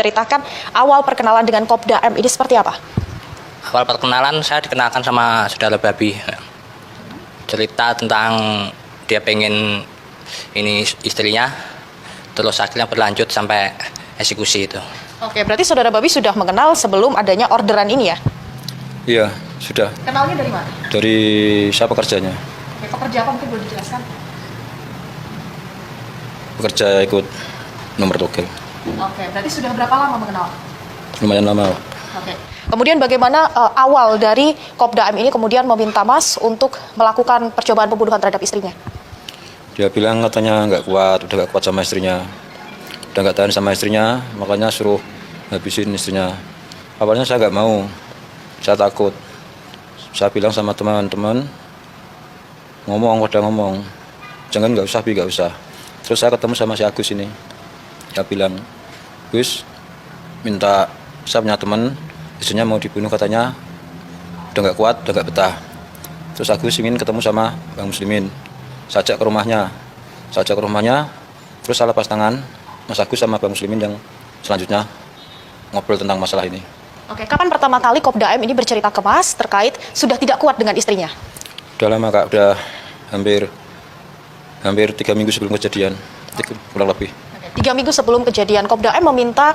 ceritakan awal perkenalan dengan Kopda M ini seperti apa? Awal perkenalan saya dikenalkan sama saudara babi. Cerita tentang dia pengen ini istrinya, terus akhirnya berlanjut sampai eksekusi itu. Oke, berarti saudara babi sudah mengenal sebelum adanya orderan ini ya? Iya, sudah. Kenalnya dari mana? Dari siapa kerjanya? Oke, pekerja apa mungkin boleh dijelaskan? Bekerja ikut nomor togel. Oke, berarti sudah berapa lama mengenal? Lumayan lama. Oke. Kemudian bagaimana awal dari Kopda M ini kemudian meminta Mas untuk melakukan percobaan pembunuhan terhadap istrinya? Dia bilang katanya nggak kuat, udah nggak kuat sama istrinya. Udah nggak tahan sama istrinya, makanya suruh habisin istrinya. Awalnya saya nggak mau, saya takut. Saya bilang sama teman-teman, ngomong, jangan nggak usah, nggak usah. Terus saya ketemu sama si Agus ini, dia bilang, Gus, saya punya teman, istrinya mau dibunuh katanya, udah nggak kuat, udah nggak betah. Terus Agus ingin ketemu sama Bang Muslimin, saya ajak ke rumahnya, terus saya lepas tangan, Mas Agus sama Bang Muslimin yang selanjutnya ngobrol tentang masalah ini. Oke, kapan pertama kali Kopda M ini bercerita ke Mas terkait sudah tidak kuat dengan istrinya? Udah lama Kak, udah hampir 3 minggu sebelum kejadian, kurang lebih. 3 minggu sebelum kejadian, Kopda M meminta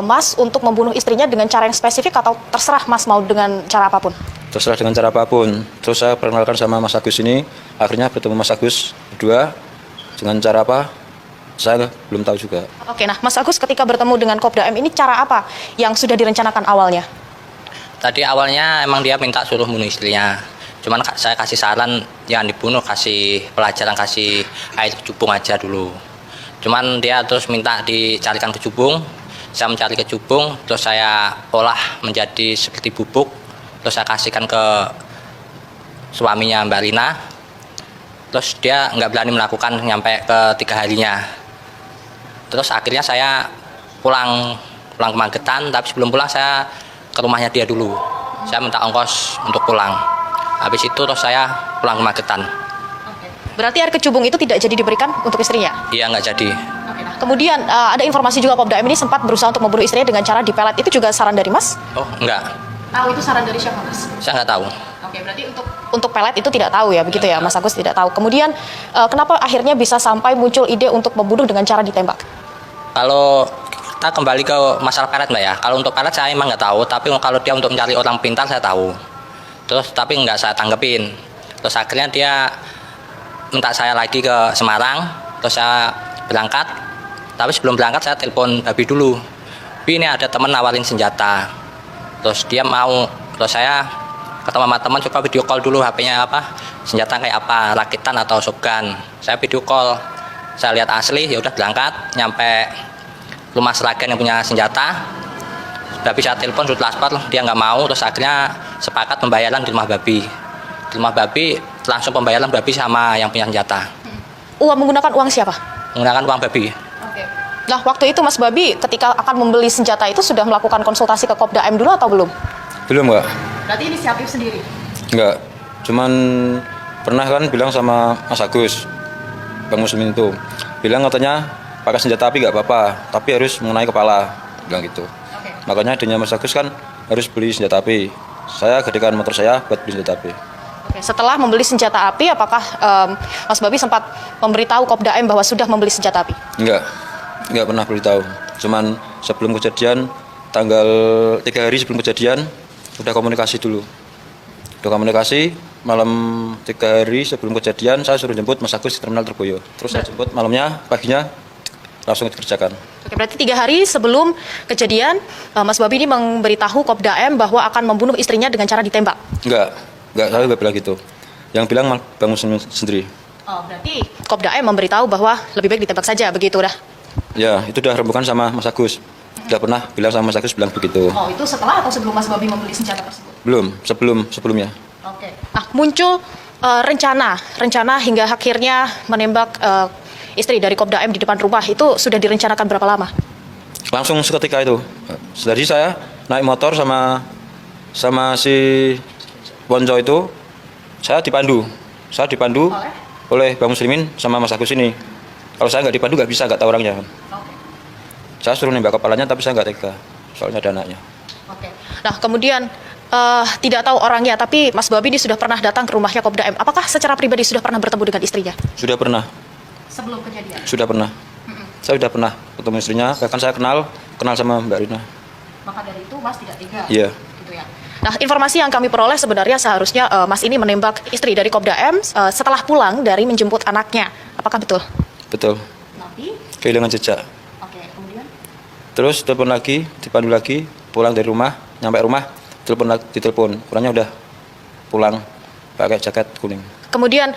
Mas untuk membunuh istrinya dengan cara yang spesifik atau terserah Mas mau dengan cara apapun? Terserah dengan cara apapun. Terus saya perkenalkan sama Mas Agus ini, akhirnya bertemu Mas Agus berdua, dengan cara apa? Saya belum tahu juga. Oke, nah Mas Agus ketika bertemu dengan Kopda M ini cara apa yang sudah direncanakan awalnya? Tadi awalnya emang dia minta suruh bunuh istrinya. Cuman saya kasih saran jangan dibunuh, kasih pelajaran, kasih air kecubung aja dulu. Cuman dia terus minta dicarikan kecubung. Saya mencari kecubung, terus saya olah menjadi seperti bubuk. Terus saya kasihkan ke suaminya Mbak Lina. Terus dia nggak berani melakukan sampai ke 3 harinya. Terus akhirnya saya pulang ke Magetan, tapi sebelum pulang saya ke rumahnya dia dulu. Saya minta ongkos untuk pulang. Habis itu terus saya pulang ke Magetan. Berarti air kecubung itu tidak jadi diberikan untuk istrinya? Iya, nggak jadi. Nah, kemudian ada informasi juga Kopda M ini sempat berusaha untuk membunuh istrinya dengan cara dipelet. Itu juga saran dari Mas? Oh, enggak. Tahu itu saran dari siapa, Mas? Saya nggak tahu. Oke, berarti untuk pelet itu tidak tahu ya, begitu ya, Mas Agus tidak tahu. Kemudian kenapa akhirnya bisa sampai muncul ide untuk membunuh dengan cara ditembak? Kalau kita kembali ke masalah pelet Mbak ya, kalau untuk pelet saya emang nggak tahu, tapi kalau dia untuk mencari orang pintar saya tahu. Terus tapi nggak saya tanggepin. Terus akhirnya dia minta saya lagi ke Semarang, terus saya berangkat. Tapi sebelum berangkat saya telepon Babi dulu. Bi, ini ada teman nawarin senjata. Terus dia mau, terus saya ketemu sama teman, coba video call dulu HP-nya apa, senjata kayak apa, rakitan atau shotgun. Saya video call, saya lihat asli, ya udah berangkat, nyampe rumah Seragen yang punya senjata. Babi saya telepon sudah transport, dia nggak mau, terus akhirnya sepakat pembayaran di rumah Babi. Di rumah Babi langsung pembayaran Babi sama yang punya senjata. Menggunakan uang siapa? Menggunakan uang Babi. Oke. Nah, waktu itu Mas Babi ketika akan membeli senjata itu sudah melakukan konsultasi ke Kopda M dulu atau belum? Belum Kak? Berarti inisiatif sendiri? Enggak, cuman pernah kan bilang sama Mas Agus, Bang Muslimin itu, bilang katanya pakai senjata api nggak apa-apa, tapi harus mengenai kepala, bilang gitu. Makanya adanya Mas Agus kan harus beli senjata api. Saya gadekan motor saya buat beli senjata api. Oke, setelah membeli senjata api, apakah Mas Babi sempat memberitahu Kopda M bahwa sudah membeli senjata api? Enggak pernah beritahu. Cuman sebelum kejadian, tanggal 3 hari sebelum kejadian, udah komunikasi dulu. Udah komunikasi, malam 3 hari sebelum kejadian, saya suruh jemput Mas Agus di Terminal Terboyo. Terus saya jemput malamnya, paginya langsung dikerjakan. Oke, berarti 3 hari sebelum kejadian, Mas Babi ini memberitahu Kopda M bahwa akan membunuh istrinya dengan cara ditembak? Enggak, saya nggak bilang gitu. Yang bilang Bang Muslimin sendiri. Oh, berarti Kopda M memberitahu bahwa lebih baik ditembak saja, begitu dah? Ya, itu udah rembukan sama Mas Agus. Udah pernah bilang sama Mas Agus, bilang begitu. Oh, itu setelah atau sebelum Mas Babi membeli senjata tersebut? Belum, sebelumnya. Oke. Nah, muncul rencana hingga akhirnya menembak istri dari Kopda M di depan rumah, itu sudah direncanakan berapa lama? Langsung seketika itu. Jadi saya naik motor sama si Bonco itu, saya dipandu oleh Bang Muslimin sama Mas Agus ini. Kalau saya nggak dipandu nggak bisa, nggak tahu orangnya. Saya suruh nembak kepalanya tapi saya nggak tega, soalnya ada anaknya. Oke. Nah, kemudian tidak tahu orangnya, tapi Mas Babi ini sudah pernah datang ke rumahnya Kopda M. Apakah secara pribadi sudah pernah bertemu dengan istrinya? Sudah pernah, Sebelum kejadian? sudah pernah. Saya sudah pernah ketemu istrinya, bahkan saya kenal sama Mbak Rina. Maka dari itu Mas tidak tega? Iya. Gitu ya. Nah, informasi yang kami peroleh sebenarnya seharusnya Mas ini menembak istri dari Kopda M setelah pulang dari menjemput anaknya. Apakah betul? Betul, Tapi? kehilangan jejak. Oke, kemudian? Terus telepon lagi, dipandu lagi, pulang dari rumah, nyampe rumah, ditelepon, orangnya udah pulang pakai jaket kuning. Kemudian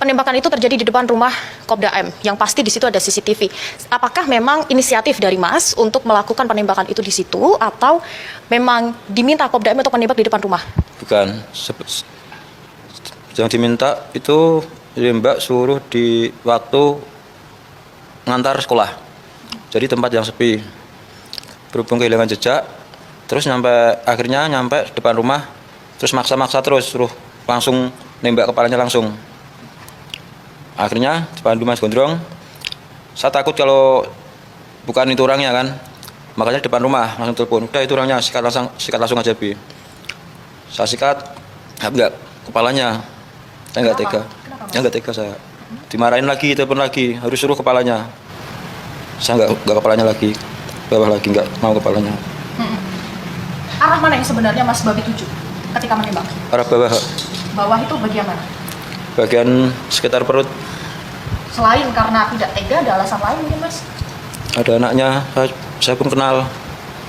penembakan itu terjadi di depan rumah Kopda M, yang pasti di situ ada CCTV. Apakah memang inisiatif dari Mas untuk melakukan penembakan itu di situ, atau memang diminta Kopda M untuk menembak di depan rumah? Bukan, yang diminta itu Mbak suruh di waktu ngantar sekolah. Jadi tempat yang sepi. Berhubung kehilangan jejak, terus akhirnya nyampe depan rumah, terus maksa-maksa terus suruh langsung nembak kepalanya langsung. Akhirnya dipandu Mas Gondrong. Saya takut kalau bukan itu orangnya kan, makanya depan rumah langsung telepon. Udah itu orangnya, sikat langsung aja Bi. Saya sikat, enggak kepalanya. Saya nggak tega. Ya nggak tega saya. Dimarahin lagi, telepon lagi, harus suruh kepalanya. Saya nggak kepalanya lagi, bawah lagi nggak mau kepalanya. Arah mana yang sebenarnya Mas Babi tuju ketika menembak? Arah bawah, Bawah itu bagian mana? bagian sekitar perut. Selain karena tidak tega, ada alasan lain mungkin Mas? Ada anaknya, saya pun kenal.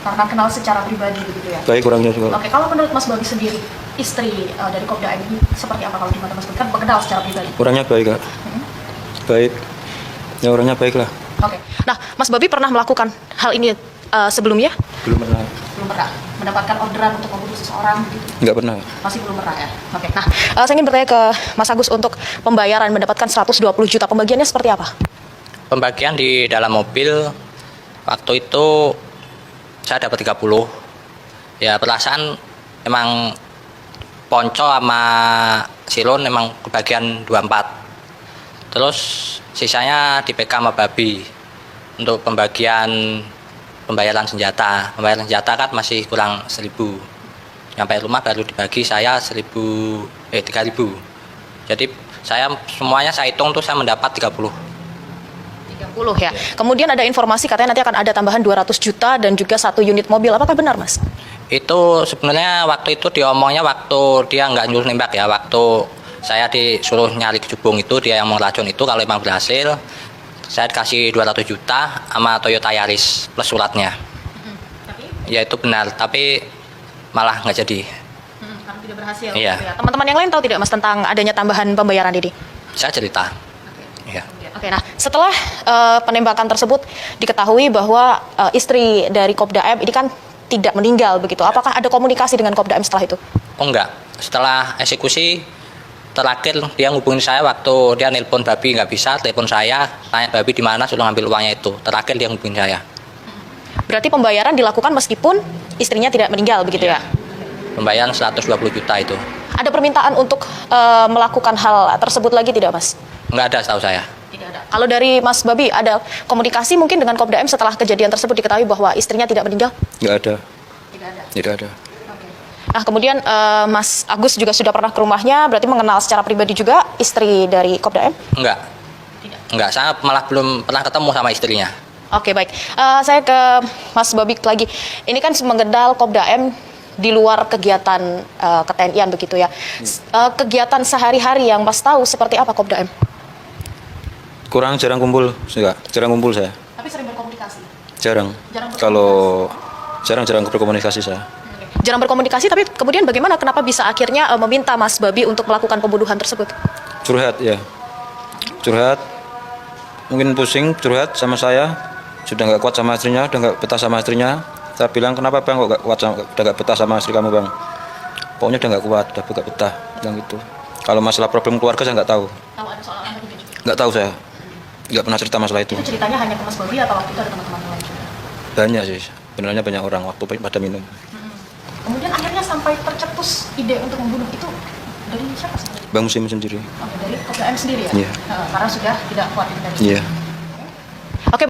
Karena kenal secara pribadi begitu ya? Baik orangnya juga. Oke, kalau menurut Mas Babi sendiri, istri dari Kopda M ini seperti apa kalau di mata Mas Babi? Kan kenal secara pribadi. Orangnya baik kak. Baik. Ya orangnya baik lah. Oke. Nah, Mas Babi pernah melakukan hal ini sebelumnya? Belum pernah. Belum pernah. Mendapatkan orderan untuk membunuh seseorang begitu? Nggak pernah. Masih belum pernah ya? Oke. Nah, saya ingin bertanya ke Mas Agus untuk pembayaran mendapatkan 120 juta. Pembagiannya seperti apa? Pembagian di dalam mobil waktu itu saya dapat 30. Ya perasaan emang Ponco sama Silon emang kebagian 24. Terus sisanya dipegang sama Babi untuk pembayaran senjata. Pembayaran senjata kan masih kurang 1.000. Sampai rumah baru dibagi saya 3.000. Jadi semuanya saya hitung tuh saya mendapat 30 ya. Kemudian ada informasi katanya nanti akan ada tambahan 200 juta dan juga 1 unit mobil. Apakah benar, Mas? Itu sebenarnya waktu itu diomongnya waktu dia nggak nyuruh nembak ya. Waktu saya disuruh nyari kecubung itu, dia yang meracun itu, kalau memang berhasil saya dikasih 200 juta sama Toyota Yaris plus suratnya. Ya itu benar, tapi malah nggak jadi. Karena tidak berhasil. Iya. Gitu ya. Teman-teman yang lain tahu tidak Mas tentang adanya tambahan pembayaran ini? Saya cerita. Iya. Oke, nah setelah penembakan tersebut diketahui bahwa istri dari Kopda M ini kan tidak meninggal begitu. Apakah ada komunikasi dengan Kopda M setelah itu? Oh enggak. Setelah eksekusi terakhir dia ngubungin saya waktu dia nelpon Babi nggak bisa, telepon saya, tanya Babi di mana, suruh ngambil uangnya itu. Terakhir dia ngubungin saya. Berarti pembayaran dilakukan meskipun istrinya tidak meninggal begitu ya? Pembayaran 120 juta itu. Ada permintaan untuk melakukan hal tersebut lagi tidak, Mas? Nggak ada setahu saya. Tidak ada. Kalau dari Mas Babi ada komunikasi mungkin dengan Kopda M setelah kejadian tersebut diketahui bahwa istrinya tidak meninggal? Nggak ada. Tidak ada. Tidak ada. Nah, kemudian Mas Agus juga sudah pernah ke rumahnya, berarti mengenal secara pribadi juga istri dari Kopda M? Enggak. Tidak. Enggak, saya malah belum pernah ketemu sama istrinya. Oke, baik. Saya ke Mas Babi lagi. Ini kan mengenal Kopda M di luar kegiatan ke-TNI-an begitu ya. Kegiatan sehari-hari yang Mas tahu seperti apa Kopda M? Jarang kumpul, enggak. Jarang kumpul saya. Tapi sering berkomunikasi? Jarang. Jarang berkomunikasi. Kalau jarang berkomunikasi saya. Jarang berkomunikasi, tapi kemudian bagaimana, kenapa bisa akhirnya meminta Mas Babi untuk melakukan pembunuhan tersebut? Curhat ya. Curhat. Mungkin pusing, curhat sama saya. Sudah nggak kuat sama istrinya, udah nggak betah sama istrinya. Saya bilang, kenapa bang kok nggak kuat, udah nggak betah sama istri kamu bang? Pokoknya udah nggak kuat, udah nggak betah, bilang gitu. Kalau masalah problem keluarga saya nggak tahu. Tahu ada soal apa juga? Nggak tahu saya. Nggak pernah cerita masalah itu. Itu ceritanya hanya ke Mas Babi atau waktu itu ada teman-teman lain juga? Banyak sih, sebenarnya banyak orang waktu pada minum. Kemudian akhirnya sampai tercetus ide untuk membunuh itu dari siapa sebenarnya? Bang Muslim sendiri. Oke, dari Kopda M sendiri ya? Iya. Karena sudah tidak kuat dengan Iya. Oke.